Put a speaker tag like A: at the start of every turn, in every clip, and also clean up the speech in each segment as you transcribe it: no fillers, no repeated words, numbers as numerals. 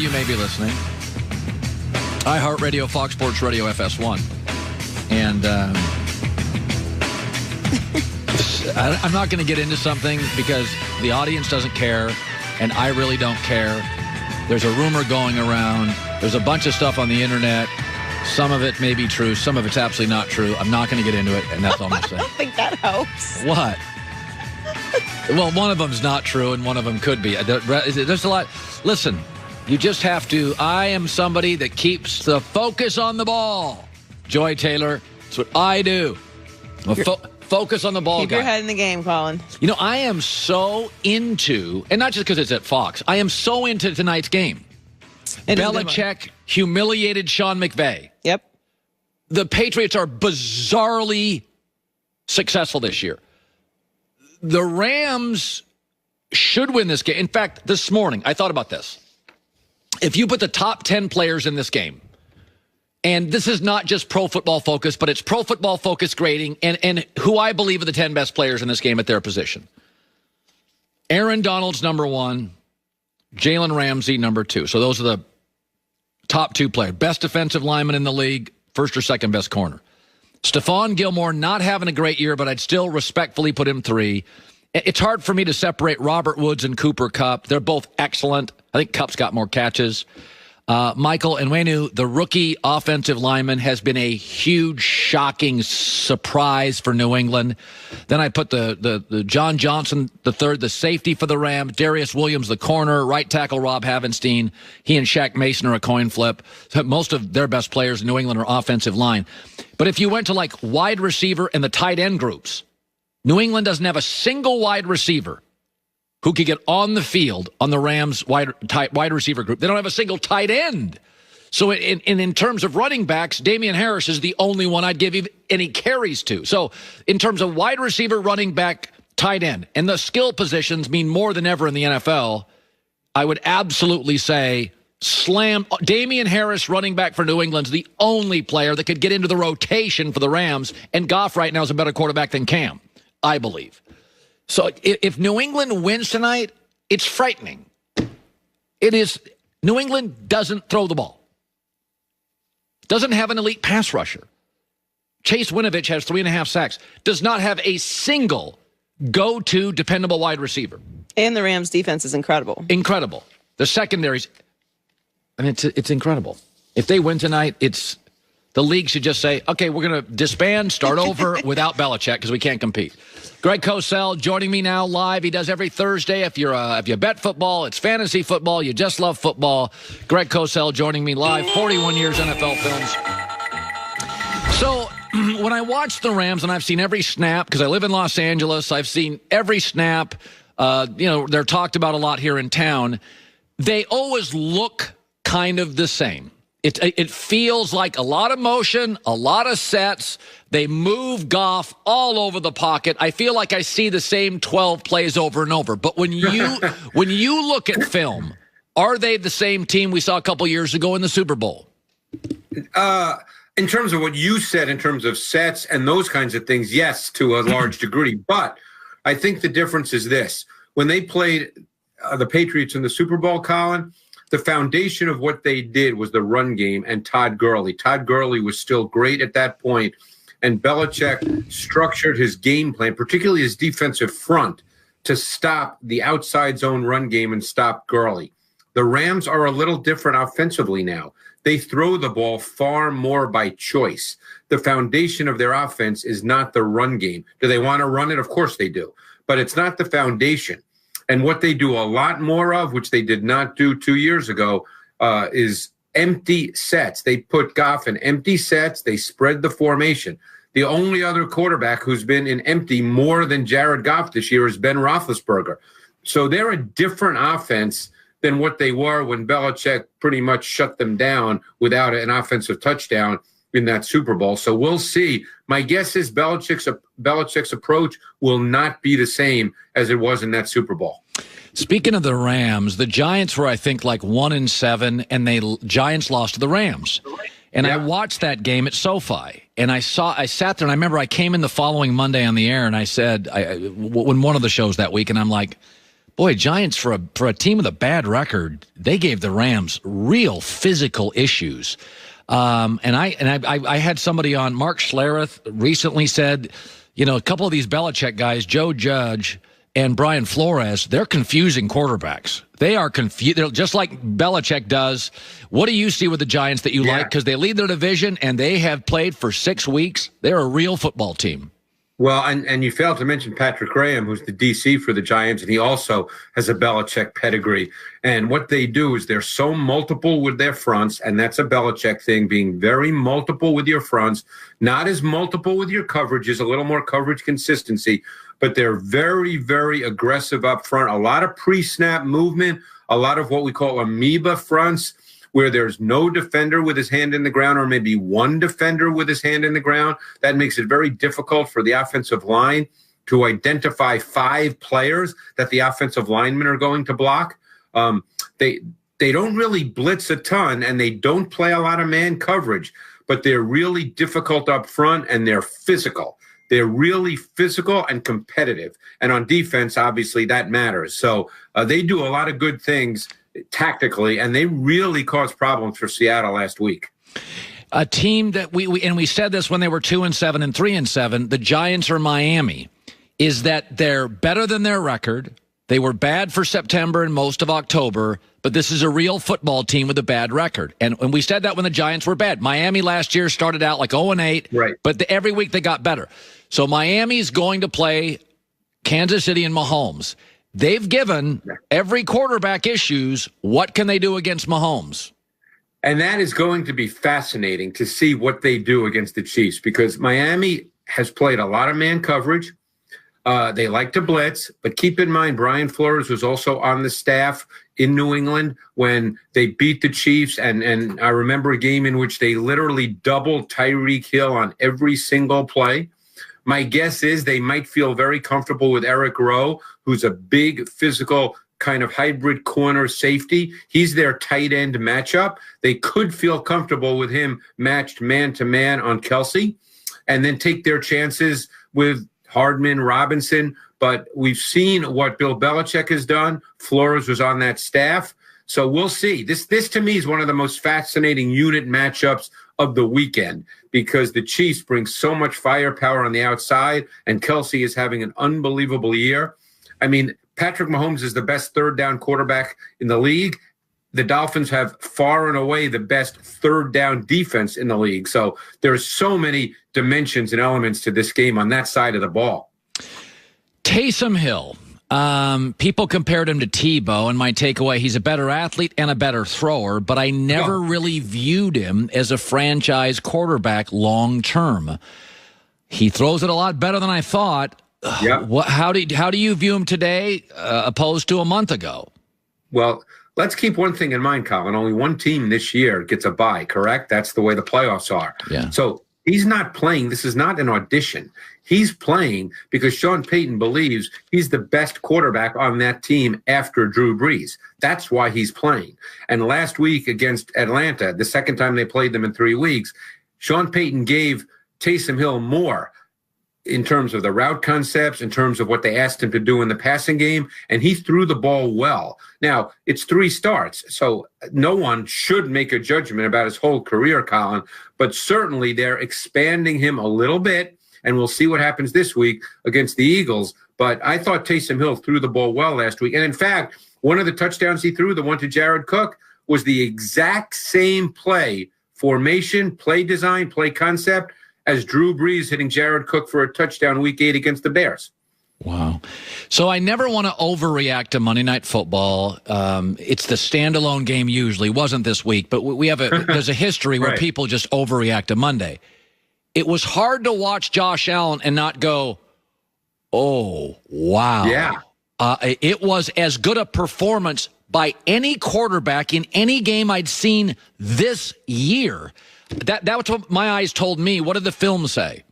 A: You may be listening. iHeartRadio, Fox Sports Radio, FS1. And I'm not going to get into something because the audience doesn't care, and I really don't care. There's a rumor going around. There's a bunch of stuff on the internet. Some of it may be true. Some of it's absolutely not true. I'm not going to get into it, and that's all I'm saying.
B: I don't think that helps.
A: What? Well, one of them's not true, and one of them could be. There's a lot. Listen, you just have to. I am somebody that keeps the focus on the ball. Joy Taylor, that's what I do. Focus on the ball,
B: Keep your head in the game, Colin.
A: You know, I am so into, and not just because it's at Fox, I am so into tonight's game. Belichick humiliated Sean McVay.
B: Yep.
A: The Patriots are bizarrely successful this year. The Rams should win this game. In fact, this morning, I thought about this. If you put the top 10 players in this game, and this is not just Pro Football Focus, but it's Pro Football Focus grading and who I believe are the 10 best players in this game at their position. Aaron Donald's number 1, Jalen Ramsey number 2. So those are the top 2 players. Best defensive lineman in the league, first or second best corner. Stephon Gilmore not having a great year, but I'd still respectfully put him 3. It's hard for me to separate Robert Woods and Cooper Kupp. They're both excellent. I think Kupp's got more catches. Michael Onwenu, the rookie offensive lineman, has been a huge, shocking surprise for New England. Then I put the John Johnson, the third, the safety for the Rams, Darius Williams, the corner, right tackle Rob Havenstein. He and Shaq Mason are a coin flip. Most of their best players in New England are offensive line. But if you went to like wide receiver and the tight end groups, New England doesn't have a single wide receiver who could get on the field on the Rams wide receiver group. They don't have a single tight end. So in terms of running backs, Damian Harris is the only one I'd give any carries to. So in terms of wide receiver, running back, tight end, and the skill positions mean more than ever in the NFL, I would absolutely say slam Damian Harris, running back for New England's the only player that could get into the rotation for the Rams, and Goff right now is a better quarterback than Cam, I believe. So if New England wins tonight, it's frightening. It is. New England doesn't throw the ball. Doesn't have an elite pass rusher. Chase Winovich has 3.5 sacks. Does not have a single go-to dependable wide receiver.
B: And the Rams' defense is incredible.
A: Incredible. The secondaries, I mean, it's incredible. If they win tonight, the league should just say, okay, we're going to disband, start over without Belichick because we can't compete. Greg Cosell joining me now live. He does every Thursday. If you bet football, it's fantasy football. You just love football. Greg Cosell joining me live. 41 years NFL films. So when I watch the Rams, and I've seen every snap because I live in Los Angeles, I've seen every snap. They're talked about a lot here in town. They always look kind of the same. It feels like a lot of motion, a lot of sets. They move Goff all over the pocket. I feel like I see the same 12 plays over and over. But when you look at film, are they the same team we saw a couple years ago in the Super Bowl?
C: In terms of what you said, in terms of sets and those kinds of things, yes, to a large degree. But I think the difference is this. When they played the Patriots in the Super Bowl, Colin, the foundation of what they did was the run game and Todd Gurley. Todd Gurley was still great at that point, and Belichick structured his game plan, particularly his defensive front, to stop the outside zone run game and stop Gurley. The Rams are a little different offensively now. They throw the ball far more by choice. The foundation of their offense is not the run game. Do they want to run it? Of course they do. But it's not the foundation. And what they do a lot more of, which they did not do 2 years ago, is empty sets. They put Goff in empty sets. They spread the formation. The only other quarterback who's been in empty more than Jared Goff this year is Ben Roethlisberger. So they're a different offense than what they were when Belichick pretty much shut them down without an offensive touchdown in that Super Bowl. So we'll see. My guess is Belichick's approach will not be the same as it was in that Super Bowl.
A: Speaking of the Rams, the Giants were, I think, like 1-7, and Giants lost to the Rams. And I watched that game at SoFi, and I sat there, and I remember I came in the following Monday on the air, and I said, when one of the shows that week, and I'm like, Boy, Giants, for a team with a bad record, they gave the Rams real physical issues. And I had somebody on, Mark Schlereth, recently said, a couple of these Belichick guys, Joe Judge and Brian Flores, they're confusing quarterbacks. They are confused, just like Belichick does. What do you see with the Giants that you like? Because they lead their division, and they have played for 6 weeks. They're a real football team.
C: Well, and you failed to mention Patrick Graham, who's the DC for the Giants, and he also has a Belichick pedigree. And what they do is they're so multiple with their fronts, and that's a Belichick thing, being very multiple with your fronts, not as multiple with your coverages, a little more coverage consistency, but they're very, very aggressive up front, a lot of pre-snap movement, a lot of what we call amoeba fronts, where there's no defender with his hand in the ground or maybe one defender with his hand in the ground. That makes it very difficult for the offensive line to identify 5 players that the offensive linemen are going to block. They don't really blitz a ton, and they don't play a lot of man coverage, but they're really difficult up front, and they're physical. They're really physical and competitive. And on defense, obviously, that matters. So they do a lot of good things tactically, and they really caused problems for Seattle last week.
A: A team that we said this when they were 2-7 and 3-7, the Giants are Miami, is that they're better than their record. They were bad for September and most of October, but this is a real football team with a bad record. And we said that when the Giants were bad. Miami last year started out like 0-8,
C: right,
A: but every week they got better. So Miami's going to play Kansas City and Mahomes. They've given every quarterback issues. What can they do against Mahomes?
C: And that is going to be fascinating to see what they do against the Chiefs, because Miami has played a lot of man coverage. They like to blitz, but keep in mind, Brian Flores was also on the staff in New England when they beat the Chiefs. And I remember a game in which they literally doubled Tyreek Hill on every single play. My guess is they might feel very comfortable with Eric Rowe, who's a big physical kind of hybrid corner safety. He's their tight end matchup. They could feel comfortable with him matched man-to-man on Kelsey and then take their chances with Hardman, Robinson. But we've seen what Bill Belichick has done. Flores was on that staff. So we'll see. This to me is one of the most fascinating unit matchups of the weekend, because the Chiefs bring so much firepower on the outside, and Kelsey is having an unbelievable year. I mean, Patrick Mahomes is the best third down quarterback in the league. The Dolphins have far and away the best third down defense in the league. So there's so many dimensions and elements to this game on that side of the ball.
A: Taysom Hill. People compared him to Tebow, and my takeaway, he's a better athlete and a better thrower, but I never really viewed him as a franchise quarterback long term. He throws it a lot better than I thought.
C: Yeah.
A: How do you view him today opposed to a month ago?
C: Well, let's keep one thing in mind, Colin. Only one team this year gets a bye, correct? That's the way the playoffs are.
A: Yeah.
C: So he's not playing. This is not an audition. He's playing because Sean Payton believes he's the best quarterback on that team after Drew Brees. That's why he's playing. And last week against Atlanta, the second time they played them in 3 weeks, Sean Payton gave Taysom Hill more in terms of the route concepts, in terms of what they asked him to do in the passing game, and he threw the ball well. Now, it's 3 starts, so no one should make a judgment about his whole career, Colin, but certainly they're expanding him a little bit, and we'll see what happens this week against the Eagles. But I thought Taysom Hill threw the ball well last week. And in fact, one of the touchdowns he threw, the one to Jared Cook, was the exact same play, formation, play design, play concept, as Drew Brees hitting Jared Cook for a touchdown Week 8 against the Bears.
A: Wow. So I never want to overreact to Monday Night Football. It's the standalone game usually. Wasn't this week, but we have there's a history where
C: Right.
A: people just overreact to Monday. It was hard to watch Josh Allen and not go, oh, wow.
C: Yeah.
A: It was as good a performance by any quarterback in any game I'd seen this year. That was what my eyes told me. What did the film say?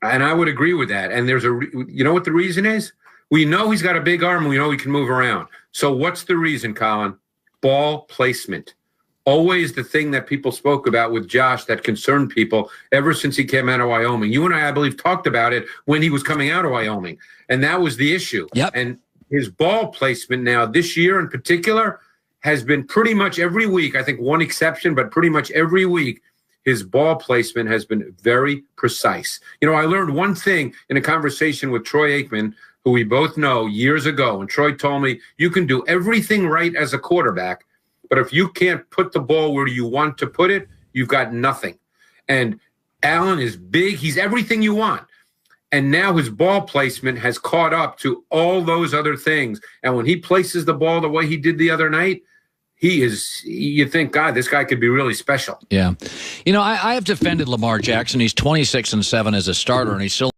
C: And I would agree with that. And there's you know what the reason is? We know he's got a big arm. We know he can move around. So what's the reason, Colin? Ball placement. Always the thing that people spoke about with Josh that concerned people ever since he came out of Wyoming. You and I believe, talked about it when he was coming out of Wyoming. And that was the issue.
A: Yep.
C: And his ball placement now this year in particular has been pretty much every week. I think one exception, but pretty much every week, his ball placement has been very precise. You know, I learned one thing in a conversation with Troy Aikman, who we both know years ago. And Troy told me, you can do everything right as a quarterback, but if you can't put the ball where you want to put it, you've got nothing. And Allen is big. He's everything you want. And now his ball placement has caught up to all those other things. And when he places the ball the way he did the other night, you think, God, this guy could be really special.
A: Yeah. You know, I have defended Lamar Jackson. He's 26-7 as a starter, and he's still